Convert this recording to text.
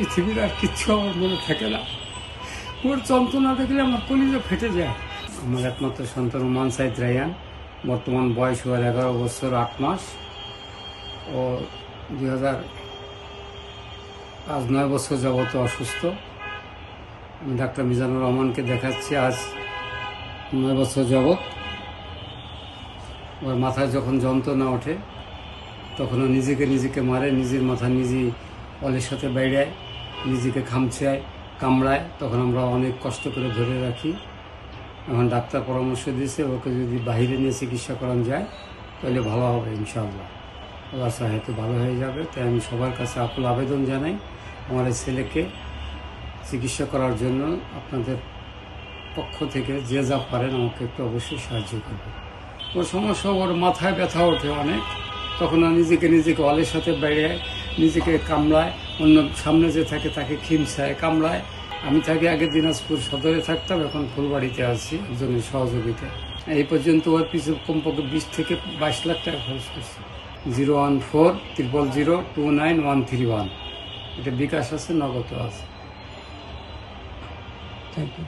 পৃথিবীর আর কিচ্ছু আমার মনে থাকে না। ওর যন্ত্রণা দেখলে আমার কলিজা ফেটে যায়। আমার একমাত্র সন্তান ওমান সাইদ রায়ান, বর্তমান বয়স ওর 11 বছর 8 মাস। ও 2009 বছর যাবত অসুস্থ। আমি ডাক্তার মিজানুর রহমানকে দেখাচ্ছি আজ 9 বছর যাবত। ওর মাথায় যখন যন্ত্রণা ওঠে তখন ও নিজেকে মারে, নিজের মাথা নিজেই অলের সাথে বেড়ায়, নিজেকে খামচায়, কামড়ায়। তখন আমরা অনেক কষ্ট করে ধরে রাখি। এখন ডাক্তার পরামর্শ দিয়েছে ওকে যদি বাইরে নিয়ে চিকিৎসা করানো যায় তাহলে ভালো হবে ইনশাআল্লাহ। আল্লাহ চাহে ভালো হয়ে যাবে। তাই আমি সবার কাছে আকুল আবেদন জানাই আমার এই ছেলেকে চিকিৎসা করার জন্য আপনাদের পক্ষ থেকে যে যা পারেন আমাকে একটু অবশ্যই সাহায্য করবে। ওর সমস্যা, ওর মাথায় ব্যথা ওঠে অনেক, তখন নিজেকে অলের সাথে বেড়ায়, নিজেকে কামড়ায়, অন্য সামনে যে থাকে তাকে খিমচায়, কামড়ায়। আমি থাকি আগে দিনাজপুর সদরে থাকতাম, এখন ফুলবাড়িতে আছি একজনের সহযোগিতায়। এই পর্যন্ত ওর পিছু কমপক্ষে 20 থেকে 22 লাখ টাকা খরচ করছে। 01400029131 এটা বিকাশ আছে, নগদ আছে। Thank you.